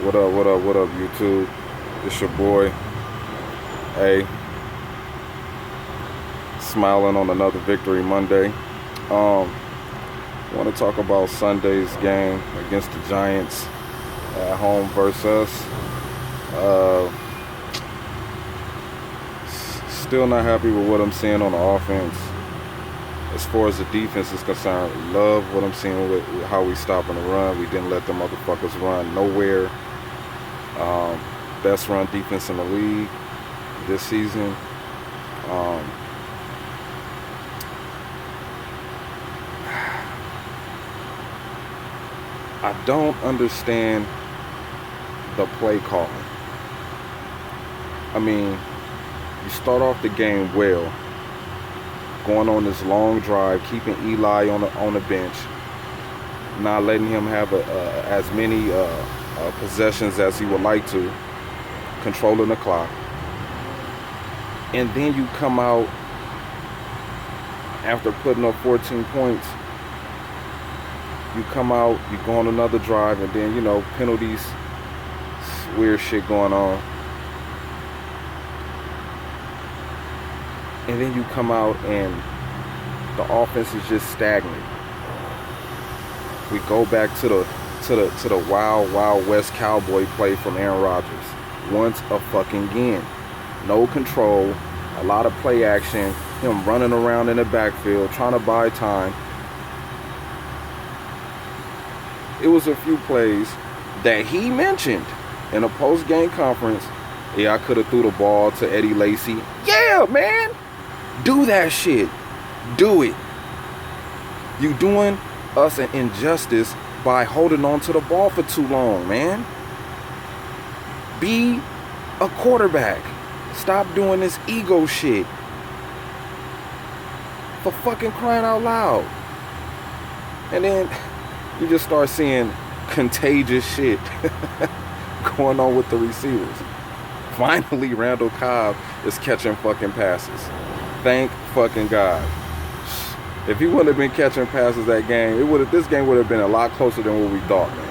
What up, YouTube? It's your boy, A, smiling on another Victory Monday. Want to talk about Sunday's game against the Giants at home versus us. Uh, Still not happy with what I'm seeing on the offense. As far as the defense is concerned, love what I'm seeing with how we stopping the run. We didn't let the motherfuckers run nowhere. Best run defense in the league this season. I don't understand the play calling. I mean, you start off the game well, going on this long drive, keeping Eli on the bench, not letting him have as many possessions as he would like to, controlling the clock. And then you come out after putting up 14 points. You come out, you go on another drive, and then, penalties, weird shit going on. And then you come out and the offense is just stagnant. We go back to the wild west cowboy play from Aaron Rodgers. Once a fucking again. No control, a lot of play action, him running around in the backfield, trying to buy time. It was a few plays that he mentioned in a post-game conference. Yeah, I could have threw the ball to Eddie Lacy. Yeah, man. Do that shit. Do it. You doing us an injustice by holding on to the ball for too long, man. Be a quarterback. Stop doing this ego shit. For fucking crying out loud. And then you just start seeing contagious shit going on with the receivers. Finally, Randall Cobb is catching fucking passes. Thank fucking God. If he wouldn't have been catching passes that game, this game would have been a lot closer than what we thought, man.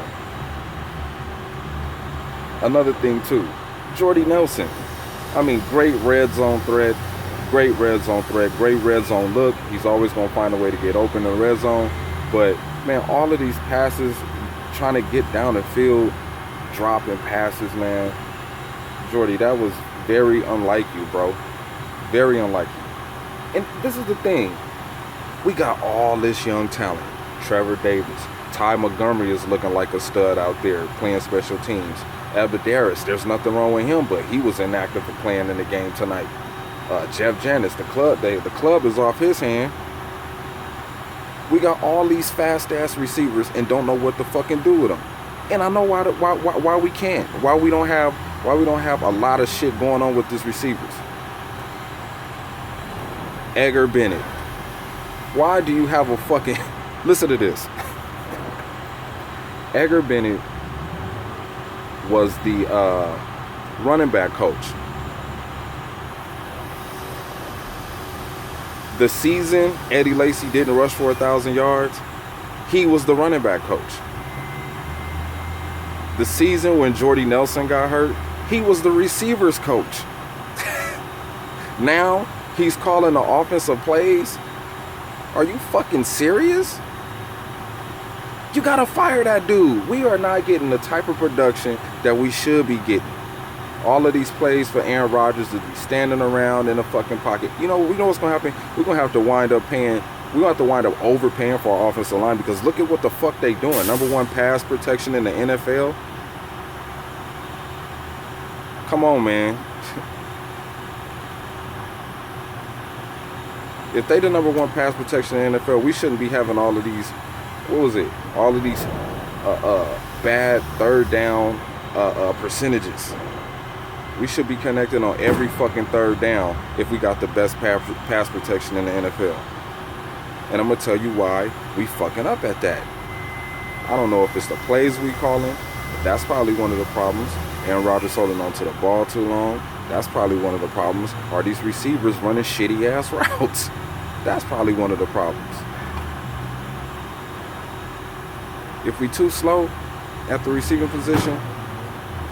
Another thing too, Jordy Nelson. I mean, great red zone threat, great red zone look. He's always gonna find a way to get open in the red zone. But man, all of these passes, trying to get down the field, dropping passes, man. Jordy, that was very unlike you, bro. Very unlike you. And this is the thing. We got all this young talent. Trevor Davis. Ty Montgomery is looking like a stud out there playing special teams. Abadaris, there's nothing wrong with him, but he was inactive for playing in the game tonight. Jeff Janis, the club is off his hand. We got all these fast-ass receivers and don't know what to fucking do with them. And I know why we can't. Why we don't have a lot of shit going on with these receivers. Edgar Bennett. Why do you have a fucking... Listen to this. Edgar Bennett was the running back coach. The season Eddie Lacy didn't rush for 1,000 yards, he was the running back coach. The season when Jordy Nelson got hurt, he was the receivers coach. Now he's calling the offensive plays. Are you fucking serious? You gotta fire that dude. We are not getting the type of production that we should be getting. All of these plays for Aaron Rodgers to be standing around in the fucking pocket. We know what's gonna happen. We're gonna have to wind up overpaying for our offensive line, because look at what the fuck they doing. #1 pass protection in the NFL. Come on, man. If they the #1 pass protection in the NFL, we shouldn't be having all of these, all of these bad third down percentages. We should be connecting on every fucking third down if we got the best pass protection in the NFL. And I'm going to tell you why we fucking up at that. I don't know if it's the plays we calling, but that's probably one of the problems. Aaron Rodgers holding on to the ball too long. That's probably one of the problems. Are these receivers running shitty ass routes? That's probably one of the problems. If we too slow at the receiving position,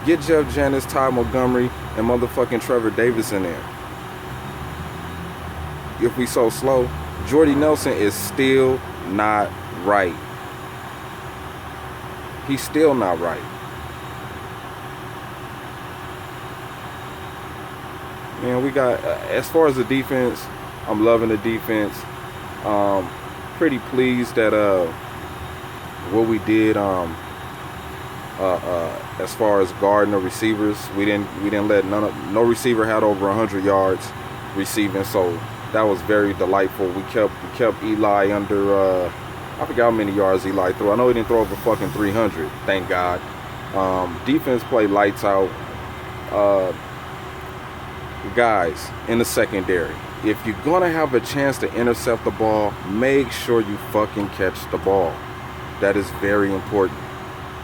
Get Jeff Janis, Ty Montgomery, and motherfucking Trevor Davis in there. If we so slow, Jordy Nelson is still not right. He's still not right. Man, we got, as far as the defense, I'm loving the defense. Pretty pleased that what we did as far as guarding the receivers. We didn't let no receiver had over 100 yards receiving, so that was very delightful. We kept Eli under I forgot how many yards Eli threw. I know he didn't throw over fucking 300, thank God. Defense played lights out. Guys in the secondary, if you're gonna have a chance to intercept the ball, make sure you fucking catch the ball. That is very important.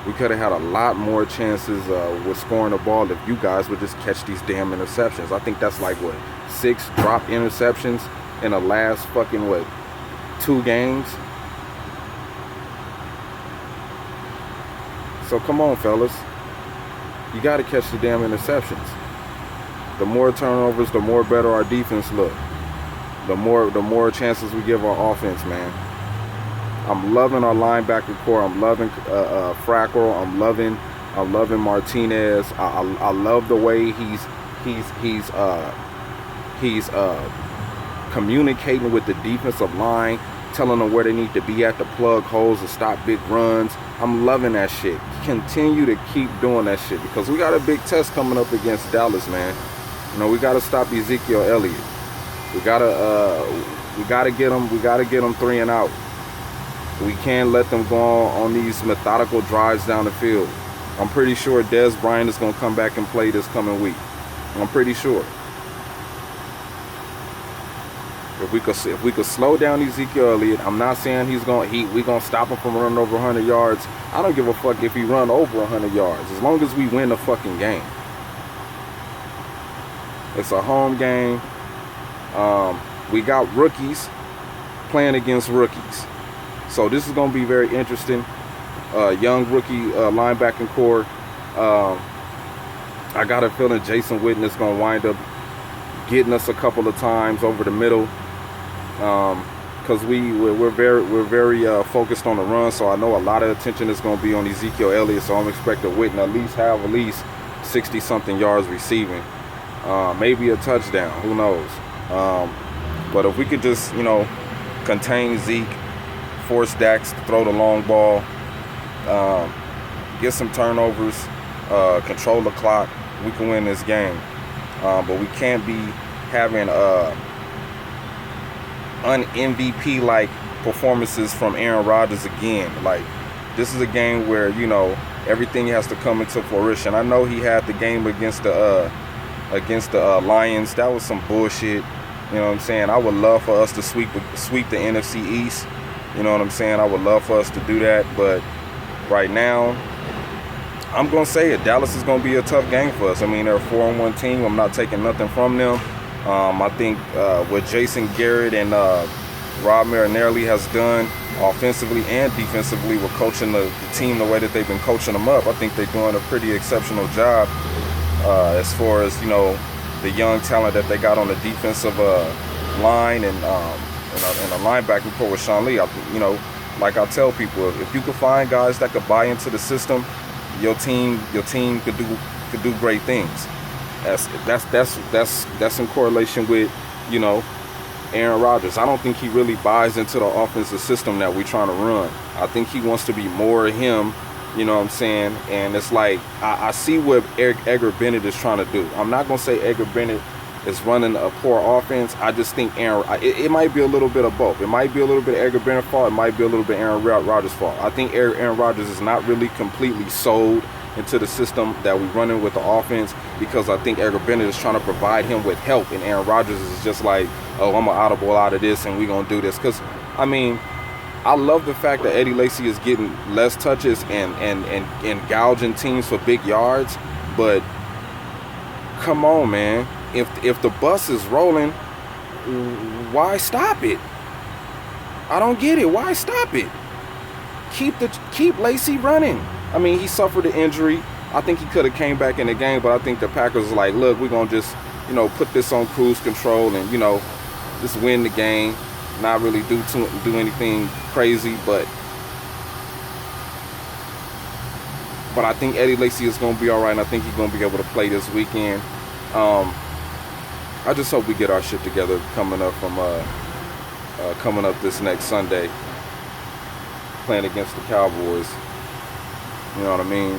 We could have had a lot more chances with scoring the ball if you guys would just catch these damn interceptions. I think that's like, what, 6 drop interceptions in the last fucking, what, 2 games? So come on, fellas. You got to catch the damn interceptions. The more turnovers, the more better our defense look. The more chances we give our offense, man. I'm loving our linebacker core. I'm loving Frackle. I'm loving Martinez. I love the way he's communicating with the defensive line, telling them where they need to be at to plug holes and stop big runs. I'm loving that shit. Continue to keep doing that shit, because we got a big test coming up against Dallas, man. You know, we got to stop Ezekiel Elliott. We gotta get them 3 and out. We can't let them go on these methodical drives down the field. I'm pretty sure Dez Bryant is gonna come back and play this coming week. I'm pretty sure. If we could slow down Ezekiel Elliott, I'm not saying we gonna stop him from running over 100 yards. I don't give a fuck if he run over 100 yards, as long as we win the fucking game. It's a home game. We got rookies playing against rookies, so this is going to be very interesting. Young rookie linebacking core. I got a feeling Jason Witten is going to wind up getting us a couple of times over the middle, because we're very focused on the run. So I know a lot of attention is going to be on Ezekiel Elliott. So I'm expecting Witten at least 60-something yards receiving, maybe a touchdown. Who knows? But if we could just, contain Zeke, force Dax to throw the long ball, get some turnovers, control the clock, we can win this game. But we can't be having un-MVP-like performances from Aaron Rodgers again. Like, this is a game where, everything has to come into fruition. I know he had the game against the Lions. That was some bullshit. You know what I'm saying? I would love for us to sweep the NFC East. You know what I'm saying? I would love for us to do that. But right now, I'm going to say it. Dallas is going to be a tough game for us. I mean, they're a 4-1 team. I'm not taking nothing from them. I think what Jason Garrett and Rob Marinelli has done offensively and defensively with coaching the team the way that they've been coaching them up, I think they're doing a pretty exceptional job as far as, the young talent that they got on the defensive line and a linebacking core with Sean Lee. Like I tell people, if you could find guys that could buy into the system, your team could do great things. That's in correlation with, Aaron Rodgers. I don't think he really buys into the offensive system that we're trying to run. I think he wants to be more of him. You know what I'm saying? And it's like, I see what Edgar Bennett is trying to do. I'm not going to say Edgar Bennett is running a poor offense. I just think it might be a little bit of both. It might be a little bit of Edgar Bennett's fault. It might be a little bit Aaron Rodgers' fault. I think Aaron Rodgers is not really completely sold into the system that we're running with the offense, because I think Edgar Bennett is trying to provide him with help, and Aaron Rodgers is just like, oh, I'm going to audible out of this and we're going to do this. Because, I love the fact that Eddie Lacy is getting less touches and gouging teams for big yards. But come on, man. If the bus is rolling, why stop it? I don't get it. Why stop it? Keep Lacy running. He suffered an injury. I think he could have came back in the game, but I think the Packers was like, look, we're going to just, put this on cruise control and, just win the game, not really do anything crazy, but I think Eddie Lacy is going to be all right, and I think he's going to be able to play this weekend. I just hope we get our shit together coming up this next Sunday, playing against the Cowboys. You know what I mean?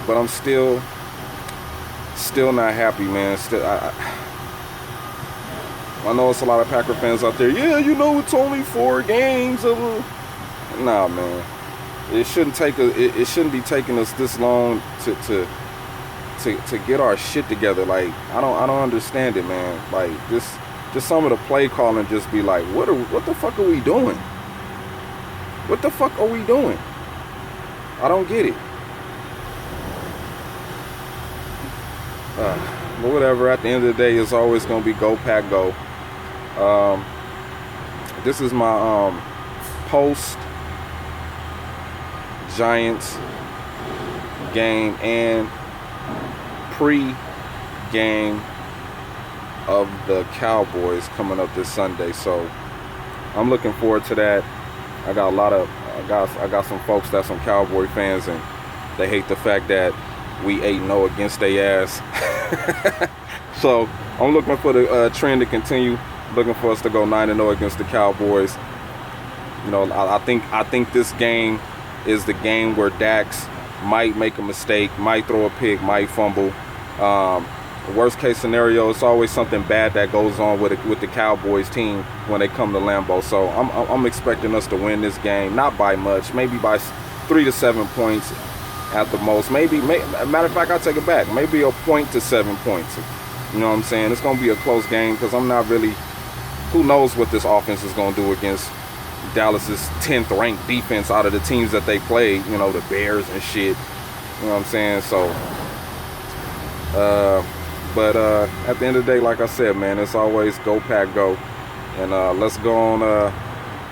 But I'm still not happy, man. I know it's a lot of Packer fans out there. Yeah, it's only 4 games. Nah, man. It shouldn't be taking us this long to get our shit together. Like, I don't understand it, man. Like, just some of the play calling just be like, what the fuck are we doing? What the fuck are we doing? I don't get it. But whatever, at the end of the day, it's always going to be go Pack go. This is my post Giants game and pre-game of the Cowboys coming up this Sunday, so I'm looking forward to that. I got some folks that's some Cowboy fans, and they hate the fact that we 8-0 against their ass. So I'm looking for the trend to continue. Looking for us to go 9-0 against the Cowboys. I think this game is the game where Dax might make a mistake, might throw a pick, might fumble. Worst case scenario, it's always something bad that goes on with the Cowboys team when they come to Lambeau. So I'm expecting us to win this game, not by much, maybe by 3 to 7 points at the most. Matter of fact, I'll take it back. Maybe a point to 7 points. You know what I'm saying? It's going to be a close game because I'm not really. Who knows what this offense is going to do against Dallas's 10th ranked defense out of the teams that they play, the Bears and shit. You know what I'm saying? So, but at the end of the day, like I said, man, it's always go Pack go. And let's go on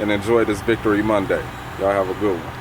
and enjoy this Victory Monday. Y'all have a good one.